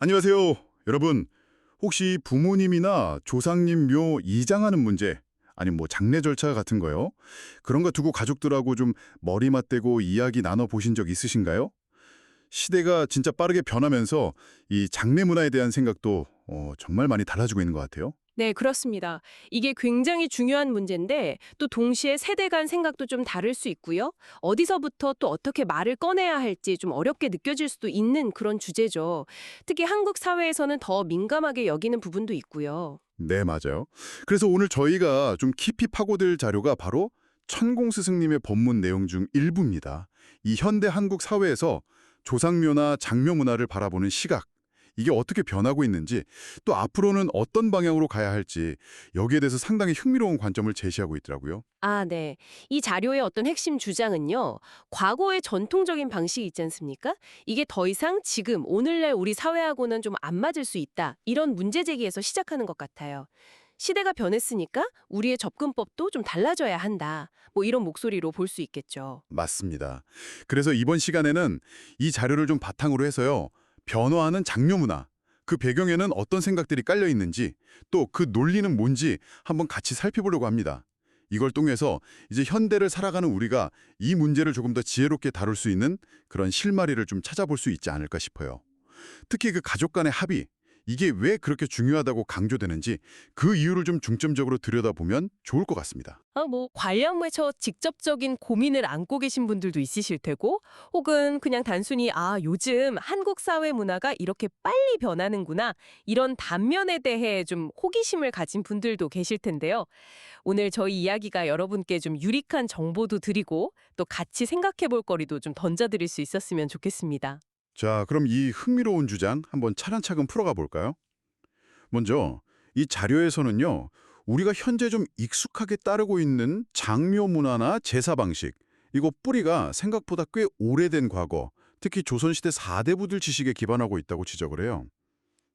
안녕하세요. 여러분, 혹시 부모님이나 조상님 묘 이장하는 문제, 아니 뭐 장례 절차 같은 거요? 그런 거 두고 가족들하고 좀 머리 맞대고 이야기 나눠 보신 적 있으신가요? 시대가 진짜 빠르게 변하면서 이 장례 문화에 대한 생각도 정말 많이 달라지고 있는 것 같아요. 네, 그렇습니다. 이게 굉장히 중요한 문제인데 또 동시에 세대 간 생각도 좀 다를 수 있고요. 어디서부터 또 어떻게 말을 꺼내야 할지 좀 어렵게 느껴질 수도 있는 그런 주제죠. 특히 한국 사회에서는 더 민감하게 여기는 부분도 있고요. 네, 맞아요. 그래서 오늘 저희가 좀 깊이 파고들 자료가 바로 천공 스승님의 법문 내용 중 일부입니다. 이 현대 한국 사회에서 조상묘나 장묘 문화를 바라보는 시각, 이게 어떻게 변하고 있는지, 또 앞으로는 어떤 방향으로 가야 할지 여기에 대해서 상당히 흥미로운 관점을 제시하고 있더라고요. 아, 네. 이 자료의 어떤 핵심 주장은요. 과거의 전통적인 방식이 있지 않습니까? 이게 더 이상 지금 오늘날 우리 사회하고는 좀 안 맞을 수 있다. 이런 문제 제기에서 시작하는 것 같아요. 시대가 변했으니까 우리의 접근법도 좀 달라져야 한다. 뭐 이런 목소리로 볼 수 있겠죠. 맞습니다. 그래서 이번 시간에는 이 자료를 좀 바탕으로 해서요. 변화하는 장묘 문화, 그 배경에는 어떤 생각들이 깔려 있는지, 또 그 논리는 뭔지 한번 같이 살펴보려고 합니다. 이걸 통해서 이제 현대를 살아가는 우리가 이 문제를 조금 더 지혜롭게 다룰 수 있는 그런 실마리를 좀 찾아볼 수 있지 않을까 싶어요. 특히 그 가족 간의 합의, 이게 왜 그렇게 중요하다고 강조되는지 그 이유를 좀 중점적으로 들여다보면 좋을 것 같습니다. 관련해서 직접적인 고민을 안고 계신 분들도 있으실 테고, 혹은 그냥 단순히, 요즘 한국 사회 문화가 이렇게 빨리 변하는구나, 이런 단면에 대해 좀 호기심을 가진 분들도 계실 텐데요. 오늘 저희 이야기가 여러분께 좀 유익한 정보도 드리고, 또 같이 생각해 볼 거리도 좀 던져드릴 수 있었으면 좋겠습니다. 자, 그럼 이 흥미로운 주장 한번 차근차근 풀어가 볼까요? 먼저 이 자료에서는요. 우리가 현재 좀 익숙하게 따르고 있는 장묘 문화나 제사 방식, 이거 뿌리가 생각보다 꽤 오래된 과거, 특히 조선시대 사대부들 지식에 기반하고 있다고 지적을 해요.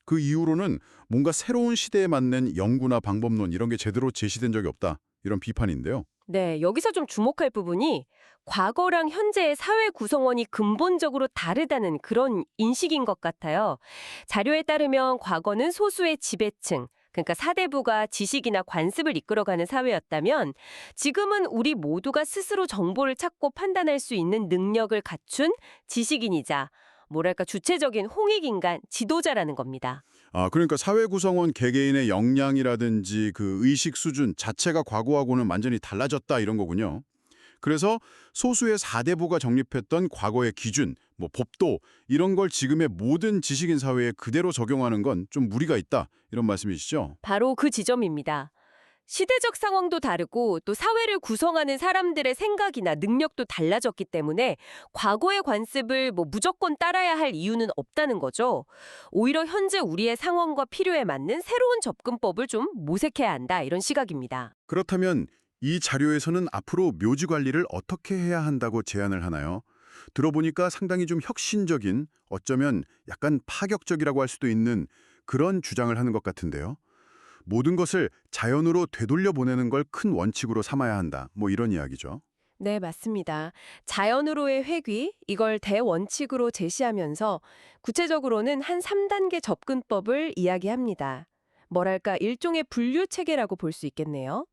그 이후로는 뭔가 새로운 시대에 맞는 연구나 방법론 이런 게 제대로 제시된 적이 없다. 이런 비판인데요. 네, 여기서 좀 주목할 부분이 과거랑 현재의 사회 구성원이 근본적으로 다르다는 그런 인식인 것 같아요. 자료에 따르면 과거는 소수의 지배층, 그러니까 사대부가 지식이나 관습을 이끌어가는 사회였다면 지금은 우리 모두가 스스로 정보를 찾고 판단할 수 있는 능력을 갖춘 지식인이자 뭐랄까 주체적인 홍익인간 지도자라는 겁니다. 그러니까 사회 구성원 개개인의 역량이라든지 그 의식 수준 자체가 과거하고는 완전히 달라졌다 이런 거군요. 그래서 소수의 사대부가 정립했던 과거의 기준, 뭐 법도 이런 걸 지금의 모든 지식인 사회에 그대로 적용하는 건 좀 무리가 있다 이런 말씀이시죠? 바로 그 지점입니다. 시대적 상황도 다르고 또 사회를 구성하는 사람들의 생각이나 능력도 달라졌기 때문에 과거의 관습을 무조건 따라야 할 이유는 없다는 거죠. 오히려 현재 우리의 상황과 필요에 맞는 새로운 접근법을 좀 모색해야 한다 이런 시각입니다. 그렇다면 이 자료에서는 앞으로 묘지 관리를 어떻게 해야 한다고 제안을 하나요? 들어보니까 상당히 좀 혁신적인, 어쩌면 약간 파격적이라고 할 수도 있는 그런 주장을 하는 것 같은데요. 모든 것을 자연으로 되돌려 보내는 걸 큰 원칙으로 삼아야 한다. 뭐 이런 이야기죠. 네, 맞습니다. 자연으로의 회귀, 이걸 대원칙으로 제시하면서 구체적으로는 한 3단계 접근법을 이야기합니다. 뭐랄까, 일종의 분류 체계라고 볼 수 있겠네요.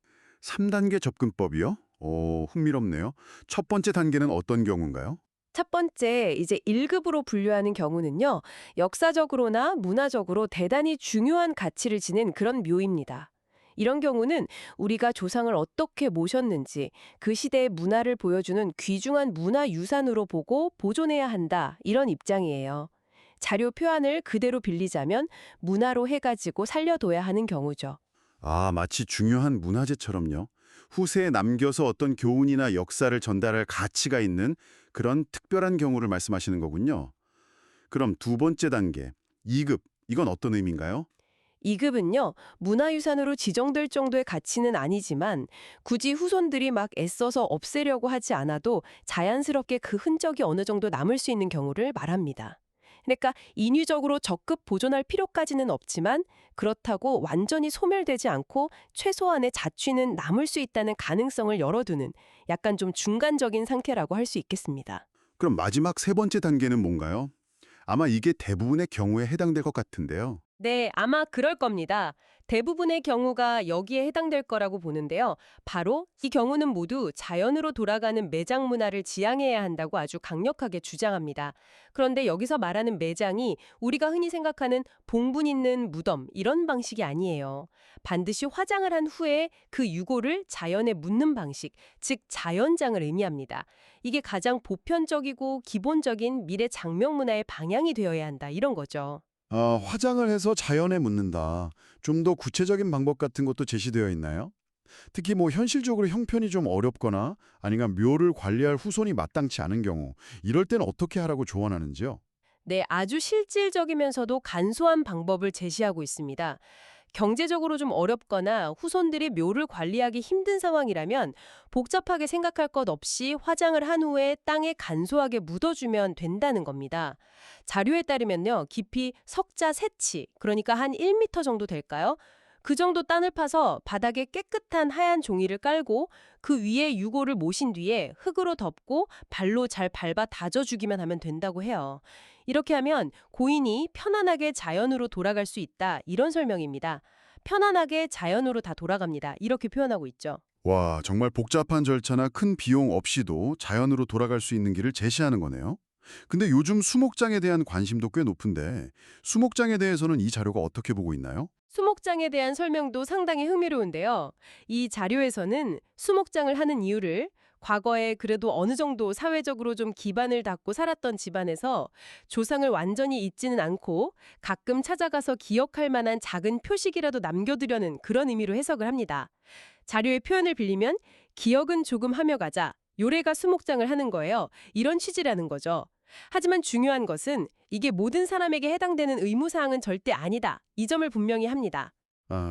3단계 접근법이요? 오, 흥미롭네요. 첫 번째 단계는 어떤 경우인가요? 첫 번째, 이제 1급으로 분류하는 경우는요, 역사적으로나 문화적으로 대단히 중요한 가치를 지닌 그런 묘입니다. 이런 경우는 우리가 조상을 어떻게 모셨는지 그 시대의 문화를 보여주는 귀중한 문화유산으로 보고 보존해야 한다, 이런 입장이에요. 자료 표현을 그대로 빌리자면 문화로 해가지고 살려둬야 하는 경우죠. 마치 중요한 문화재처럼요. 후세에 남겨서 어떤 교훈이나 역사를 전달할 가치가 있는 그런 특별한 경우를 말씀하시는 거군요. 그럼 두 번째 단계, 2급, 이건 어떤 의미인가요? 2급은요, 문화유산으로 지정될 정도의 가치는 아니지만 굳이 후손들이 막 애써서 없애려고 하지 않아도 자연스럽게 그 흔적이 어느 정도 남을 수 있는 경우를 말합니다. 그러니까 인위적으로 적극 보존할 필요까지는 없지만 그렇다고 완전히 소멸되지 않고 최소한의 자취는 남을 수 있다는 가능성을 열어두는 약간 좀 중간적인 상태라고 할 수 있겠습니다. 그럼 마지막 세 번째 단계는 뭔가요? 아마 이게 대부분의 경우에 해당될 것 같은데요. 네, 아마 그럴 겁니다. 대부분의 경우가 여기에 해당될 거라고 보는데요. 바로 이 경우는 모두 자연으로 돌아가는 매장 문화를 지향해야 한다고 아주 강력하게 주장합니다. 그런데 여기서 말하는 매장이 우리가 흔히 생각하는 봉분 있는 무덤 이런 방식이 아니에요. 반드시 화장을 한 후에 그 유골을 자연에 묻는 방식, 즉 자연장을 의미합니다. 이게 가장 보편적이고 기본적인 미래 장명 문화의 방향이 되어야 한다 이런 거죠. 화장을 해서 자연에 묻는다. 좀 더 구체적인 방법 같은 것도 제시되어 있나요? 특히 뭐 현실적으로 형편이 좀 어렵거나 아니면 묘를 관리할 후손이 마땅치 않은 경우 이럴 때는 어떻게 하라고 조언하는지요? 네, 아주 실질적이면서도 간소한 방법을 제시하고 있습니다. 경제적으로 좀 어렵거나 후손들이 묘를 관리하기 힘든 상황이라면 복잡하게 생각할 것 없이 화장을 한 후에 땅에 간소하게 묻어주면 된다는 겁니다. 자료에 따르면요, 깊이 석자 세치, 그러니까 한 1m 정도 될까요? 그 정도 땅을 파서 바닥에 깨끗한 하얀 종이를 깔고 그 위에 유골을 모신 뒤에 흙으로 덮고 발로 잘 밟아 다져주기만 하면 된다고 해요. 이렇게 하면 고인이 편안하게 자연으로 돌아갈 수 있다. 이런 설명입니다. 편안하게 자연으로 다 돌아갑니다. 이렇게 표현하고 있죠. 와, 정말 복잡한 절차나 큰 비용 없이도 자연으로 돌아갈 수 있는 길을 제시하는 거네요. 근데 요즘 수목장에 대한 관심도 꽤 높은데 수목장에 대해서는 이 자료가 어떻게 보고 있나요? 수목장에 대한 설명도 상당히 흥미로운데요. 이 자료에서는 수목장을 하는 이유를 과거에 그래도 어느 정도 사회적으로 좀 기반을 닦고 살았던 집안에서 조상을 완전히 잊지는 않고 가끔 찾아가서 기억할 만한 작은 표식이라도 남겨두려는 그런 의미로 해석을 합니다. 자료의 표현을 빌리면 기억은 조금 하며 가자. 요래가 수목장을 하는 거예요. 이런 취지라는 거죠. 하지만 중요한 것은 이게 모든 사람에게 해당되는 의무사항은 절대 아니다. 이 점을 분명히 합니다.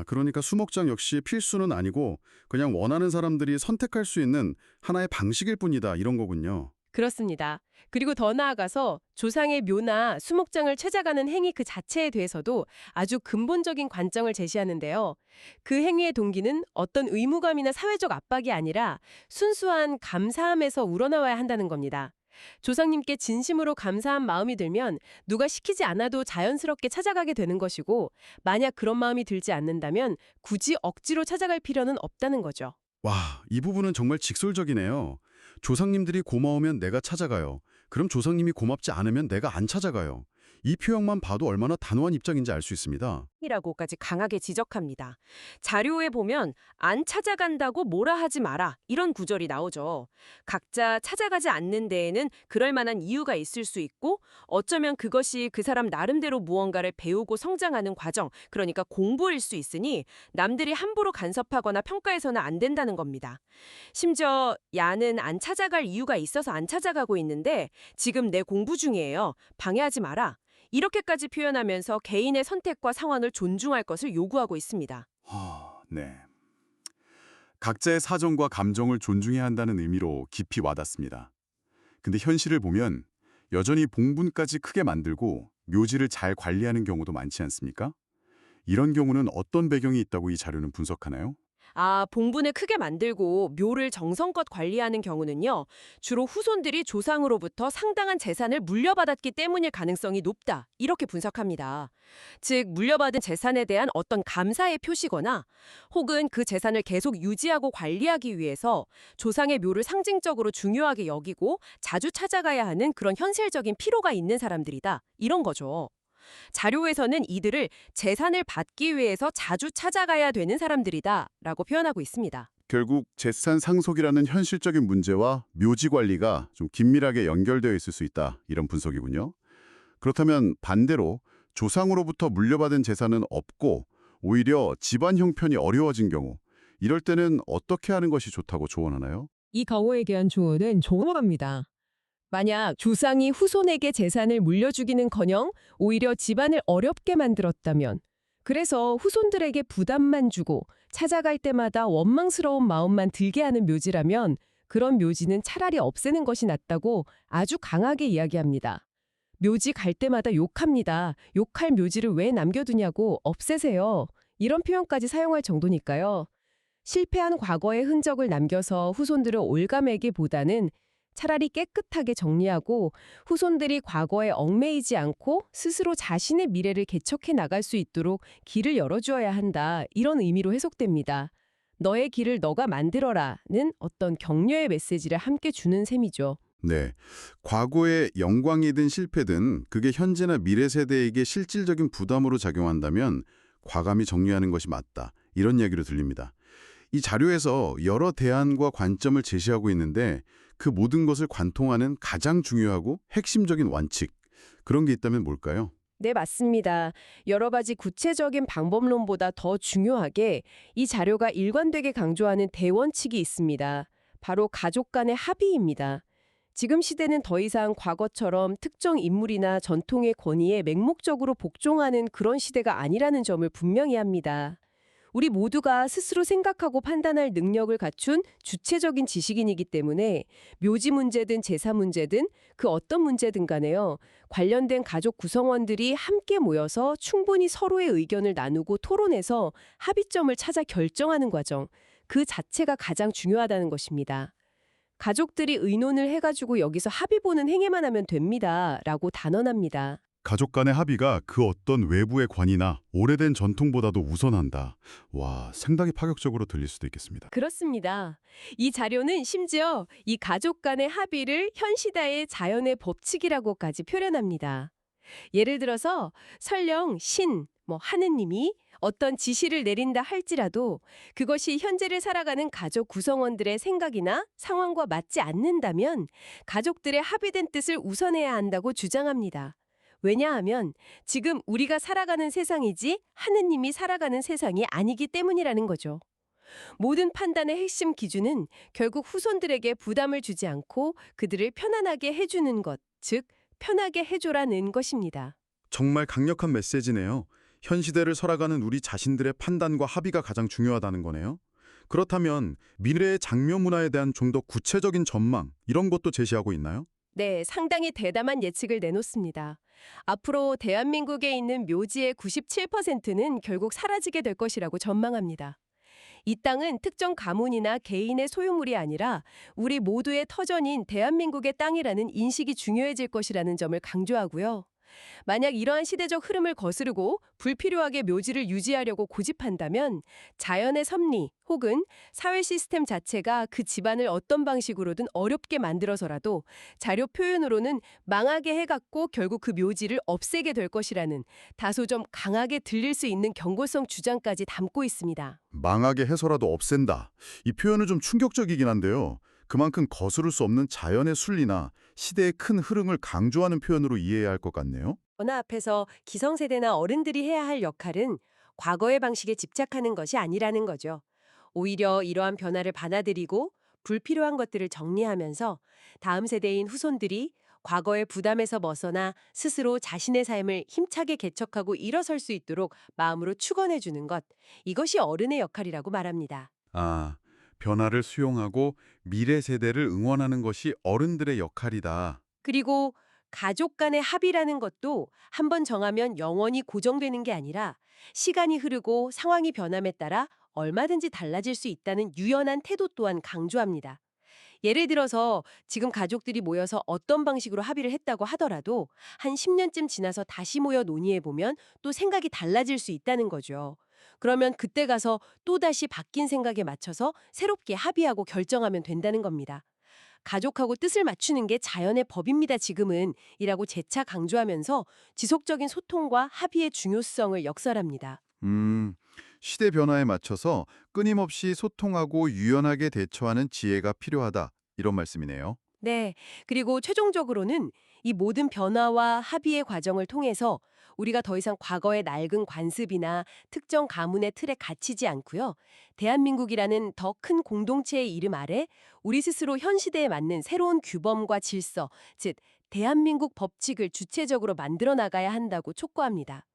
그러니까 수목장 역시 필수는 아니고 그냥 원하는 사람들이 선택할 수 있는 하나의 방식일 뿐이다 이런 거군요. 그렇습니다. 그리고 더 나아가서 조상의 묘나 수목장을 찾아가는 행위 그 자체에 대해서도 아주 근본적인 관점을 제시하는데요. 그 행위의 동기는 어떤 의무감이나 사회적 압박이 아니라 순수한 감사함에서 우러나와야 한다는 겁니다. 조상님께 진심으로 감사한 마음이 들면 누가 시키지 않아도 자연스럽게 찾아가게 되는 것이고, 만약 그런 마음이 들지 않는다면 굳이 억지로 찾아갈 필요는 없다는 거죠. 와, 이 부분은 정말 직설적이네요. 조상님들이 고마우면 내가 찾아가요. 그럼 조상님이 고맙지 않으면 내가 안 찾아가요. 이 표현만 봐도 얼마나 단호한 입장인지 알 수 있습니다. 이라고까지 강하게 지적합니다. 자료에 보면 안 찾아간다고 뭐라 하지 마라 이런 구절이 나오죠. 각자 찾아가지 않는 데에는 그럴 만한 이유가 있을 수 있고 어쩌면 그것이 그 사람 나름대로 무언가를 배우고 성장하는 과정, 그러니까 공부일 수 있으니 남들이 함부로 간섭하거나 평가해서는 안 된다는 겁니다. 심지어 야는 안 찾아갈 이유가 있어서 안 찾아가고 있는데 지금 내 공부 중이에요. 방해하지 마라. 이렇게까지 표현하면서 개인의 선택과 상황을 존중할 것을 요구하고 있습니다. 네. 각자의 사정과 감정을 존중해야 한다는 의미로 깊이 와닿습니다. 근데 현실을 보면 여전히 봉분까지 크게 만들고 묘지를 잘 관리하는 경우도 많지 않습니까? 이런 경우는 어떤 배경이 있다고 이 자료는 분석하나요? 봉분을 크게 만들고 묘를 정성껏 관리하는 경우는요, 주로 후손들이 조상으로부터 상당한 재산을 물려받았기 때문일 가능성이 높다. 이렇게 분석합니다. 즉, 물려받은 재산에 대한 어떤 감사의 표시거나 혹은 그 재산을 계속 유지하고 관리하기 위해서 조상의 묘를 상징적으로 중요하게 여기고 자주 찾아가야 하는 그런 현실적인 필요가 있는 사람들이다. 이런 거죠. 자료에서는 이들을 재산을 받기 위해서 자주 찾아가야 되는 사람들이다 라고 표현하고 있습니다. 결국 재산 상속이라는 현실적인 문제와 묘지 관리가 좀 긴밀하게 연결되어 있을 수 있다. 이런 분석이군요. 그렇다면 반대로 조상으로부터 물려받은 재산은 없고 오히려 집안 형편이 어려워진 경우 이럴 때는 어떻게 하는 것이 좋다고 조언하나요? 이 경우에 대한 조언은 종합합니다. 만약 조상이 후손에게 재산을 물려주기는커녕 오히려 집안을 어렵게 만들었다면, 그래서 후손들에게 부담만 주고 찾아갈 때마다 원망스러운 마음만 들게 하는 묘지라면 그런 묘지는 차라리 없애는 것이 낫다고 아주 강하게 이야기합니다. 묘지 갈 때마다 욕합니다. 욕할 묘지를 왜 남겨두냐고 없애세요. 이런 표현까지 사용할 정도니까요. 실패한 과거의 흔적을 남겨서 후손들을 올가매기보다는 차라리 깨끗하게 정리하고 후손들이 과거에 얽매이지 않고 스스로 자신의 미래를 개척해 나갈 수 있도록 길을 열어주어야 한다. 이런 의미로 해석됩니다. 너의 길을 너가 만들어라는 어떤 격려의 메시지를 함께 주는 셈이죠. 네. 과거의 영광이든 실패든 그게 현재나 미래 세대에게 실질적인 부담으로 작용한다면 과감히 정리하는 것이 맞다. 이런 이야기로 들립니다. 이 자료에서 여러 대안과 관점을 제시하고 있는데 그 모든 것을 관통하는 가장 중요하고 핵심적인 원칙, 그런 게 있다면 뭘까요? 네, 맞습니다. 여러 가지 구체적인 방법론보다 더 중요하게 이 자료가 일관되게 강조하는 대원칙이 있습니다. 바로 가족 간의 합의입니다. 지금 시대는 더 이상 과거처럼 특정 인물이나 전통의 권위에 맹목적으로 복종하는 그런 시대가 아니라는 점을 분명히 합니다. 우리 모두가 스스로 생각하고 판단할 능력을 갖춘 주체적인 지식인이기 때문에 묘지 문제든 제사 문제든 그 어떤 문제든 간에요. 관련된 가족 구성원들이 함께 모여서 충분히 서로의 의견을 나누고 토론해서 합의점을 찾아 결정하는 과정, 그 자체가 가장 중요하다는 것입니다. 가족들이 의논을 해가지고 여기서 합의 보는 행위만 하면 됩니다. 라고 단언합니다. 가족 간의 합의가 그 어떤 외부의 관이나 오래된 전통보다도 우선한다. 와, 상당히 파격적으로 들릴 수도 있겠습니다. 그렇습니다. 이 자료는 심지어 이 가족 간의 합의를 현 시대의 자연의 법칙이라고까지 표현합니다. 예를 들어서 설령 하느님이 어떤 지시를 내린다 할지라도 그것이 현재를 살아가는 가족 구성원들의 생각이나 상황과 맞지 않는다면 가족들의 합의된 뜻을 우선해야 한다고 주장합니다. 왜냐하면 지금 우리가 살아가는 세상이지 하느님이 살아가는 세상이 아니기 때문이라는 거죠. 모든 판단의 핵심 기준은 결국 후손들에게 부담을 주지 않고 그들을 편안하게 해주는 것, 즉 편하게 해줘라는 것입니다. 정말 강력한 메시지네요. 현 시대를 살아가는 우리 자신들의 판단과 합의가 가장 중요하다는 거네요. 그렇다면 미래의 장묘 문화에 대한 좀 더 구체적인 전망, 이런 것도 제시하고 있나요? 네, 상당히 대담한 예측을 내놓습니다. 앞으로 대한민국에 있는 묘지의 97%는 결국 사라지게 될 것이라고 전망합니다. 이 땅은 특정 가문이나 개인의 소유물이 아니라 우리 모두의 터전인 대한민국의 땅이라는 인식이 중요해질 것이라는 점을 강조하고요. 만약 이러한 시대적 흐름을 거스르고 불필요하게 묘지를 유지하려고 고집한다면 자연의 섭리 혹은 사회 시스템 자체가 그 집안을 어떤 방식으로든 어렵게 만들어서라도 자료 표현으로는 망하게 해갖고 결국 그 묘지를 없애게 될 것이라는 다소 좀 강하게 들릴 수 있는 경고성 주장까지 담고 있습니다. 망하게 해서라도 없앤다. 이 표현은 좀 충격적이긴 한데요. 그만큼 거스를 수 없는 자연의 순리나 시대의 큰 흐름을 강조하는 표현으로 이해해야 할 것 같네요. 전화 앞에서 기성세대나 어른들이 해야 할 역할은 과거의 방식에 집착하는 것이 아니라는 거죠. 오히려 이러한 변화를 받아들이고 불필요한 것들을 정리하면서 다음 세대인 후손들이 과거의 부담에서 벗어나 스스로 자신의 삶을 힘차게 개척하고 일어설 수 있도록 마음으로 축원해 주는 것, 이것이 어른의 역할이라고 말합니다. 아, 변화를 수용하고 미래 세대를 응원하는 것이 어른들의 역할이다. 그리고 가족 간의 합의라는 것도 한번 정하면 영원히 고정되는 게 아니라 시간이 흐르고 상황이 변함에 따라 얼마든지 달라질 수 있다는 유연한 태도 또한 강조합니다. 예를 들어서 지금 가족들이 모여서 어떤 방식으로 합의를 했다고 하더라도 한 10년쯤 지나서 다시 모여 논의해보면 또 생각이 달라질 수 있다는 거죠. 그러면 그때 가서 또다시 바뀐 생각에 맞춰서 새롭게 합의하고 결정하면 된다는 겁니다. 가족하고 뜻을 맞추는 게 자연의 법입니다, 지금은. 이라고 재차 강조하면서 지속적인 소통과 합의의 중요성을 역설합니다. 시대 변화에 맞춰서 끊임없이 소통하고 유연하게 대처하는 지혜가 필요하다. 이런 말씀이네요. 네. 그리고 최종적으로는 이 모든 변화와 합의의 과정을 통해서 우리가 더 이상 과거의 낡은 관습이나 특정 가문의 틀에 갇히지 않고요. 대한민국이라는 더 큰 공동체의 이름 아래 우리 스스로 현 시대에 맞는 새로운 규범과 질서, 즉 대한민국 법칙을 주체적으로 만들어 나가야 한다고 촉구합니다.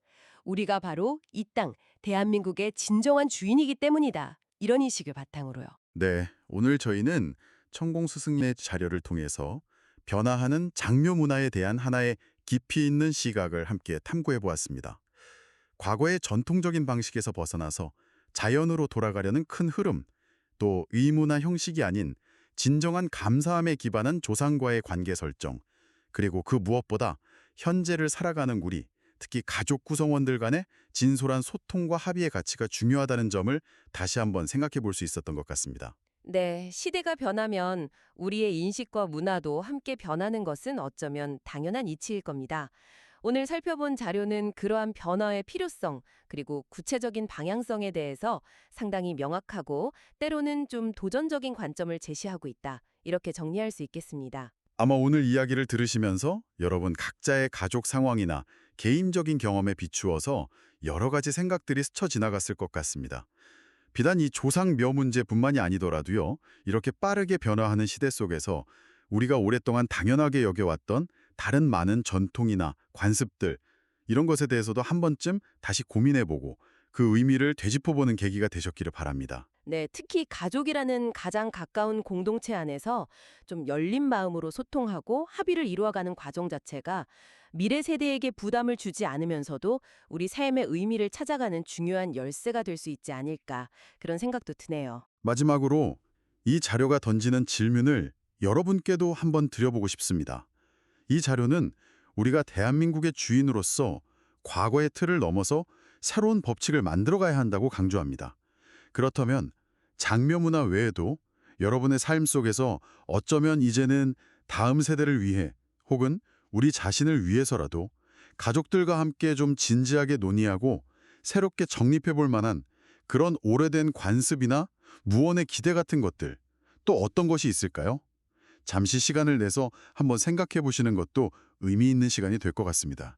우리가 바로 이 땅, 대한민국의 진정한 주인이기 때문이다. 이런 인식을 바탕으로요. 네, 오늘 저희는 천공 스승의 자료를 통해서 변화하는 장묘 문화에 대한 하나의 깊이 있는 시각을 함께 탐구해 보았습니다. 과거의 전통적인 방식에서 벗어나서 자연으로 돌아가려는 큰 흐름, 또 의무나 형식이 아닌 진정한 감사함에 기반한 조상과의 관계 설정, 그리고 그 무엇보다 현재를 살아가는 우리, 특히 가족 구성원들 간의 진솔한 소통과 합의의 가치가 중요하다는 점을 다시 한번 생각해 볼 수 있었던 것 같습니다. 네, 시대가 변하면 우리의 인식과 문화도 함께 변하는 것은 어쩌면 당연한 이치일 겁니다. 오늘 살펴본 자료는 그러한 변화의 필요성, 그리고 구체적인 방향성에 대해서 상당히 명확하고 때로는 좀 도전적인 관점을 제시하고 있다. 이렇게 정리할 수 있겠습니다. 아마 오늘 이야기를 들으시면서 여러분 각자의 가족 상황이나 개인적인 경험에 비추어서 여러 가지 생각들이 스쳐 지나갔을 것 같습니다. 비단 이 조상묘 문제뿐만이 아니더라도요. 이렇게 빠르게 변화하는 시대 속에서 우리가 오랫동안 당연하게 여겨왔던 다른 많은 전통이나 관습들, 이런 것에 대해서도 한 번쯤 다시 고민해보고 그 의미를 되짚어보는 계기가 되셨기를 바랍니다. 네, 특히 가족이라는 가장 가까운 공동체 안에서 좀 열린 마음으로 소통하고 합의를 이루어가는 과정 자체가 미래 세대에게 부담을 주지 않으면서도 우리 삶의 의미를 찾아가는 중요한 열쇠가 될 수 있지 않을까, 그런 생각도 드네요. 마지막으로 이 자료가 던지는 질문을 여러분께도 한번 드려보고 싶습니다. 이 자료는 우리가 대한민국의 주인으로서 과거의 틀을 넘어서 새로운 법칙을 만들어가야 한다고 강조합니다. 그렇다면 장묘 문화 외에도 여러분의 삶 속에서 어쩌면 이제는 다음 세대를 위해 혹은 우리 자신을 위해서라도 가족들과 함께 좀 진지하게 논의하고 새롭게 정립해 볼 만한 그런 오래된 관습이나 무언의 기대 같은 것들, 또 어떤 것이 있을까요? 잠시 시간을 내서 한번 생각해 보시는 것도 의미 있는 시간이 될 것 같습니다.